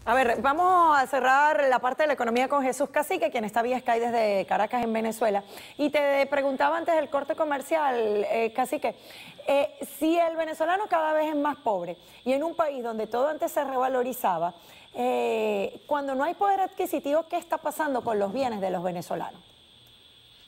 A ver, vamos a cerrar la parte de la economía con Jesús Cacique, quien está vía Sky desde Caracas, en Venezuela. Y te preguntaba antes del corte comercial, Cacique, si el venezolano cada vez es más pobre y en un país donde todo antes se revalorizaba, cuando no hay poder adquisitivo, ¿qué está pasando con los bienes de los venezolanos?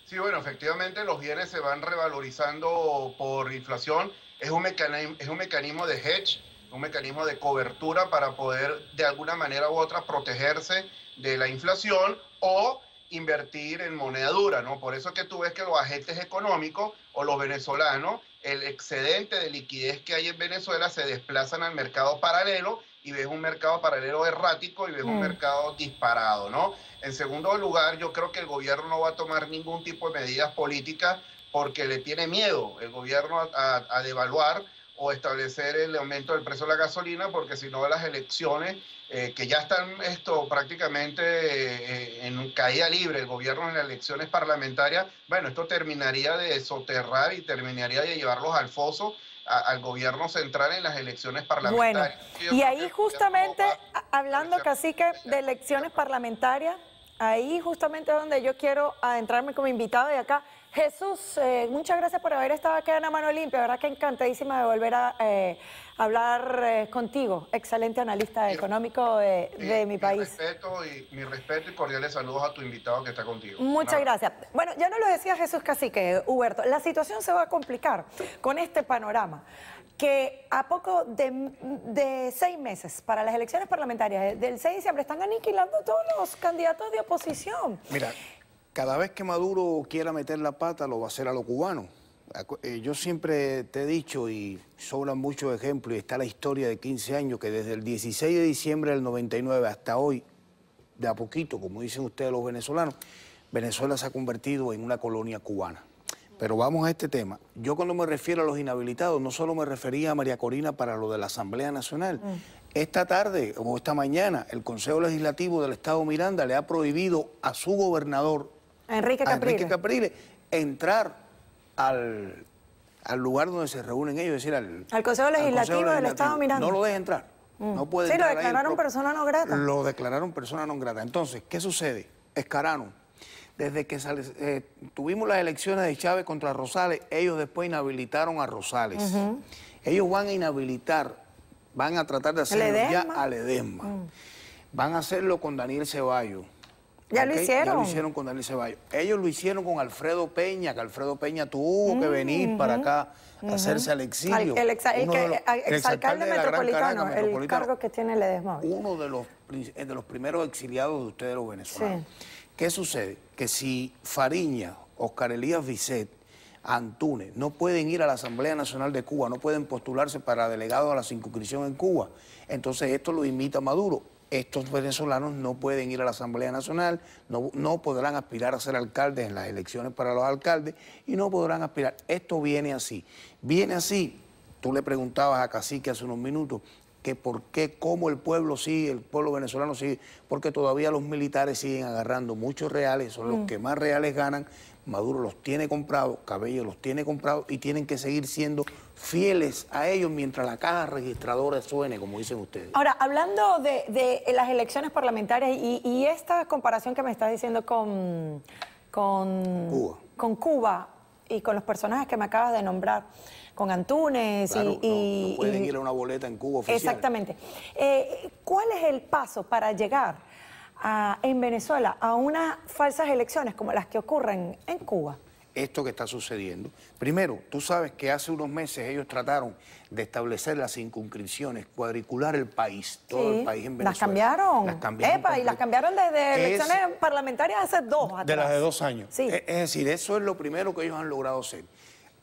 Sí, bueno, efectivamente los bienes se van revalorizando por inflación. Es un mecanismo de hedge, un mecanismo de cobertura para poder de alguna manera u otra protegerse de la inflación o invertir en moneda dura, ¿no? Por eso es que tú ves que los agentes económicos o los venezolanos, el excedente de liquidez que hay en Venezuela se desplazan al mercado paralelo y ves un mercado paralelo errático y ves un mercado disparado, ¿no? En segundo lugar, yo creo que el gobierno no va a tomar ningún tipo de medidas políticas porque le tiene miedo el gobierno a devaluar o establecer el aumento del precio de la gasolina, porque si no las elecciones, que ya están prácticamente en caída libre, el gobierno en las elecciones parlamentarias, bueno, esto terminaría de soterrar y terminaría de llevarlos al foso al gobierno central en las elecciones parlamentarias. Bueno, y ahí justamente, hablando, Cacique, de elecciones parlamentarias, ahí justamente es donde yo quiero adentrarme como invitado de acá. Jesús, muchas gracias por haber estado aquí en A Mano Limpia, verdad que encantadísima de volver a hablar contigo, excelente analista económico de mi país. Mi respeto y cordiales saludos a tu invitado que está contigo. Muchas gracias. Bueno, ya nos lo decía Jesús Cacique, Huberto, la situación se va a complicar con este panorama, que a poco de 6 meses para las elecciones parlamentarias del 6 de diciembre están aniquilando todos los candidatos de oposición. Mira, cada vez que Maduro quiera meter la pata, lo va a hacer a los cubanos. Yo siempre te he dicho, y sobran muchos ejemplos, y está la historia de 15 años, que desde el 16 de diciembre del 99 hasta hoy, de a poquito, como dicen ustedes los venezolanos, Venezuela se ha convertido en una colonia cubana. Pero vamos a este tema. Yo cuando me refiero a los inhabilitados, no solo me refería a María Corina para lo de la Asamblea Nacional. Esta tarde o esta mañana, el Consejo Legislativo del Estado Miranda le ha prohibido a su gobernador, Enrique Capriles, entrar al lugar donde se reúnen ellos, es decir, al Consejo Legislativo del Estado Miranda. No lo deja entrar. No puede entrar. Sí, lo declararon persona no grata. Lo declararon persona no grata. Entonces, ¿qué sucede? Escarano. Desde que tuvimos las elecciones de Chávez contra Rosales, ellos después inhabilitaron a Rosales. Ellos van a inhabilitar, van a tratar de hacerlo ya a Ledesma. Van a hacerlo con Daniel Ceballos. Ya lo hicieron. Ya lo hicieron con Daniel Ceballos. Ellos lo hicieron con Alfredo Peña, que Alfredo Peña tuvo que venir para acá a hacerse al exilio. El exalcalde metropolitano, el cargo que tiene Ledesma. Uno de los primeros exiliados de ustedes los venezolanos. Sí. ¿Qué sucede? Que si Fariña, Oscar Elías Vicet, Antunes no pueden ir a la Asamblea Nacional de Cuba, no pueden postularse para delegados a la circunscripción en Cuba, entonces esto lo imita Maduro. Estos venezolanos no pueden ir a la Asamblea Nacional, no podrán aspirar a ser alcaldes en las elecciones para los alcaldes y no podrán aspirar. Esto viene así. Viene así. Tú le preguntabas a Cacique hace unos minutos que por qué, cómo el pueblo sigue, el pueblo venezolano sigue, porque todavía los militares siguen agarrando muchos reales, son los que más reales ganan. Maduro los tiene comprados, Cabello los tiene comprados y tienen que seguir siendo fieles a ellos mientras la caja registradora suene, como dicen ustedes. Ahora, hablando de las elecciones parlamentarias y esta comparación que me estás diciendo con Cuba y con los personajes que me acabas de nombrar, con Antunes claro, no pueden ir a una boleta en Cuba oficial. Exactamente. ¿Cuál es el paso para llegar en Venezuela a unas falsas elecciones como las que ocurren en Cuba? Esto que está sucediendo. Primero, tú sabes que hace unos meses ellos trataron de establecer las circunscripciones, cuadricular el país, todo el país en Venezuela. Las cambiaron. Y las cambiaron desde elecciones parlamentarias hace 2 atrás. De las de 2 años. Sí. Es decir, eso es lo primero que ellos han logrado hacer.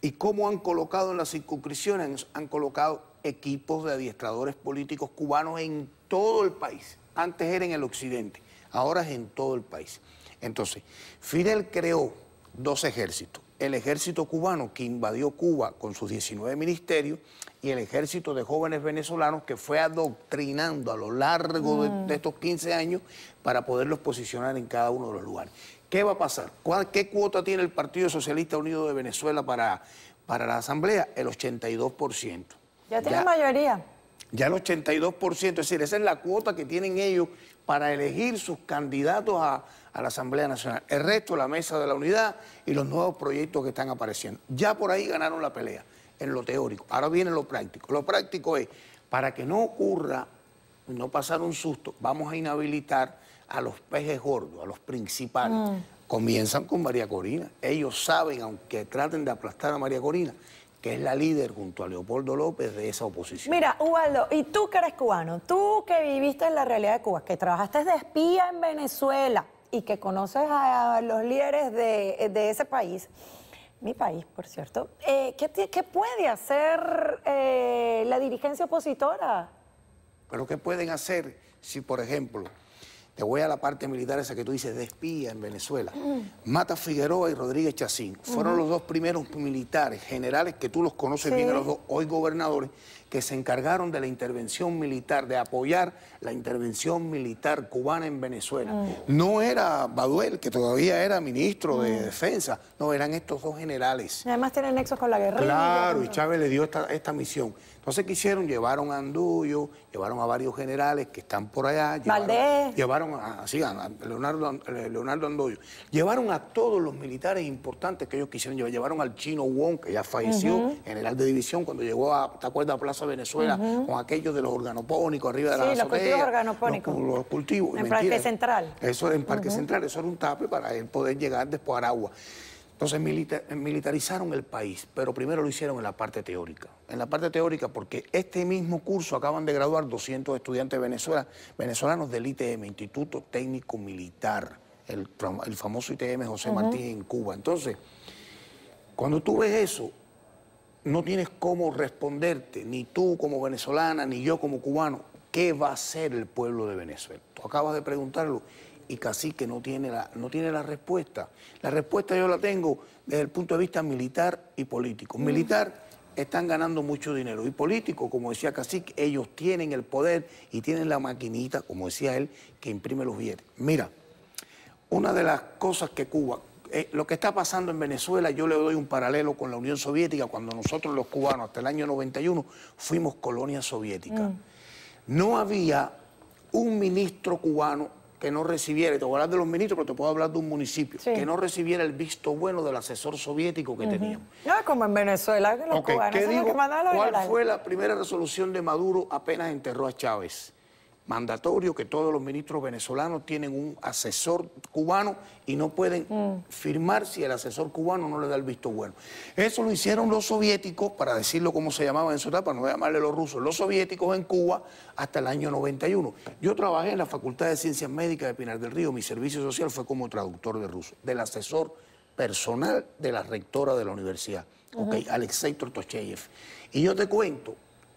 ¿Y cómo han colocado en las circunscripciones? Han colocado equipos de adiestradores políticos cubanos en todo el país. Antes era en el occidente, ahora es en todo el país. Entonces, Fidel creó 2 ejércitos. El ejército cubano que invadió Cuba con sus 19 ministerios y el ejército de jóvenes venezolanos que fue adoctrinando a lo largo de estos 15 años para poderlos posicionar en cada uno de los lugares. ¿Qué va a pasar? ¿Qué cuota tiene el Partido Socialista Unido de Venezuela para la Asamblea? El 82%. Ya tiene mayoría. Ya el 82%, es decir, esa es la cuota que tienen ellos para elegir sus candidatos a la Asamblea Nacional. El resto, la mesa de la unidad y los nuevos proyectos que están apareciendo. Ya por ahí ganaron la pelea, en lo teórico. Ahora viene lo práctico. Lo práctico es, para que no ocurra, no pasar un susto, vamos a inhabilitar a los pejes gordos, a los principales. Comienzan con María Corina. Ellos saben, aunque traten de aplastar a María Corina, que es la líder junto a Leopoldo López de esa oposición. Mira, Ubaldo, y tú que eres cubano, tú que viviste en la realidad de Cuba, que trabajaste de espía en Venezuela y que conoces a los líderes de ese país, mi país, por cierto, ¿qué puede hacer la dirigencia opositora? ¿Pero qué pueden hacer si, por ejemplo, te voy a la parte militar esa que tú dices de espía en Venezuela? Mata Figueroa y Rodríguez Chacín fueron los dos primeros militares, generales, que tú los conoces bien, a los dos, hoy gobernadores, que se encargaron de la intervención militar, de apoyar la intervención militar cubana en Venezuela. No era Baduel, que todavía era ministro de Defensa, no, eran estos dos generales. Y además tienen nexos con la guerrilla. Claro, y Chávez le dio esta misión. Entonces, ¿qué hicieron? Llevaron a Andullo, llevaron a varios generales que están por allá. Valdés. Llevaron a Leonardo Andullo. Llevaron a todos los militares importantes que ellos quisieron llevar. Llevaron al Chino Wong, que ya falleció, general de división, cuando llegó a, ¿te acuerdas?, a Plaza Venezuela, con aquellos de los organopónicos arriba de la azotea. Sí, los cultivos organopónicos. Los cultivos. En Parque Central. Eso en Parque Central, eso era un tape para él poder llegar después a Aragua. Entonces militarizaron el país, pero primero lo hicieron en la parte teórica. En la parte teórica porque este mismo curso acaban de graduar 200 estudiantes venezolanos del ITM, Instituto Técnico Militar, el famoso ITM José Martí en Cuba. Entonces, cuando tú ves eso, no tienes cómo responderte, ni tú como venezolana, ni yo como cubano, ¿qué va a hacer el pueblo de Venezuela? Tú acabas de preguntarlo. Y Cacique no tiene la respuesta. La respuesta yo la tengo desde el punto de vista militar y político. Militar, están ganando mucho dinero. Y político, como decía Cacique, ellos tienen el poder y tienen la maquinita, como decía él, que imprime los billetes. Mira, una de las cosas que Cuba, lo que está pasando en Venezuela, yo le doy un paralelo con la Unión Soviética, cuando nosotros los cubanos, hasta el año 91, fuimos colonia soviética. No había un ministro cubano que no recibiera, y te voy a hablar de los ministros, pero te puedo hablar de un municipio, que no recibiera el visto bueno del asesor soviético que teníamos. No, como en Venezuela, que los cubanos son los que mandan a los ¿Cuál fue la primera resolución de Maduro apenas enterró a Chávez? Mandatorio que todos los ministros venezolanos tienen un asesor cubano y no pueden firmar si el asesor cubano no le da el visto bueno. Eso lo hicieron los soviéticos, para decirlo como se llamaba en su etapa, no llamarle los rusos, los soviéticos en Cuba hasta el año 91. Yo trabajé en la Facultad de Ciencias Médicas de Pinar del Río, mi servicio social fue como traductor de ruso, del asesor personal de la rectora de la universidad, Alexei Tortocheyev. Y yo te cuento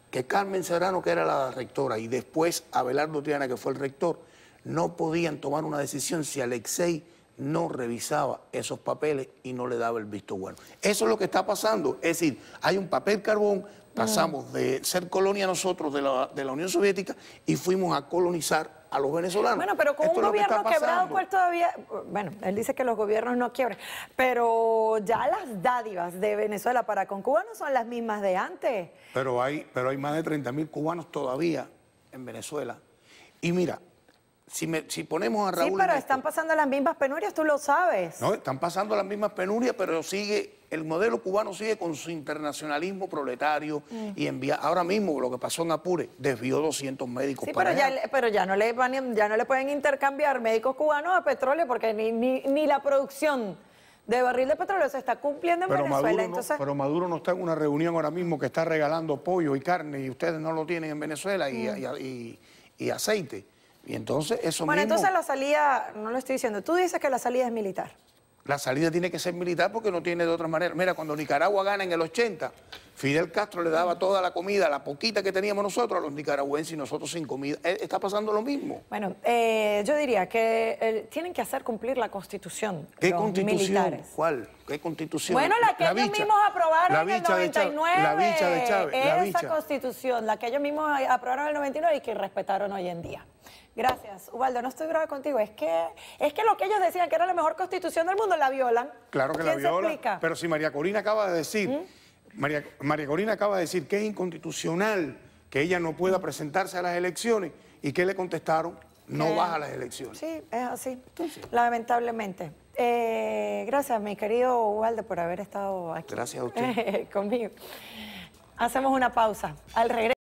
que Carmen Serrano, que era la rectora, y después Abelardo Triana, que fue el rector, no podían tomar una decisión si Alexei no revisaba esos papeles y no le daba el visto bueno. Eso es lo que está pasando. Es decir, hay un papel carbón, pasamos de ser colonia nosotros de la Unión Soviética y fuimos a colonizar a los venezolanos. Bueno, pero con un gobierno quebrado, ¿cuál todavía? Bueno, él dice que los gobiernos no quiebran, pero ya las dádivas de Venezuela para con Cuba no son las mismas de antes. Pero hay más de 30.000 cubanos todavía en Venezuela. Y mira, si ponemos a Raúl... Sí, pero están pasando las mismas penurias, tú lo sabes. No, están pasando las mismas penurias, pero el modelo cubano sigue con su internacionalismo proletario y ahora mismo lo que pasó en Apure, desvió 200 médicos para allá. Pero ya no le pueden intercambiar médicos cubanos a petróleo porque ni la producción de barril de petróleo se está cumpliendo en Venezuela. Pero Maduro no está en una reunión ahora mismo que está regalando pollo y carne y ustedes no lo tienen en Venezuela y aceite. Y entonces eso Bueno, mismo... entonces la salida, no lo estoy diciendo, tú dices que la salida es militar. La salida tiene que ser militar porque no tiene de otra manera. Mira, cuando Nicaragua gana en el 80, Fidel Castro le daba toda la comida, la poquita que teníamos nosotros a los nicaragüenses y nosotros sin comida. Está pasando lo mismo. Bueno, yo diría que tienen que hacer cumplir la Constitución. ¿Qué los Constitución? Militares. ¿Cuál? ¿Qué Constitución? Bueno, la que ellos mismos aprobaron en el 99. La bicha de Chávez. Esa Constitución, la que ellos mismos aprobaron en el 99 y que respetaron hoy en día. Gracias, Ubaldo, no estoy brava contigo. Es que lo que ellos decían que era la mejor constitución del mundo la violan. Claro que la violan. Pero si María Corina acaba de decir, María Corina acaba de decir que es inconstitucional que ella no pueda presentarse a las elecciones. ¿Y qué le contestaron? No vas a las elecciones. Sí, es así, lamentablemente. Gracias, mi querido Ubaldo, por haber estado aquí. Gracias a usted. Conmigo. Hacemos una pausa. Al regreso.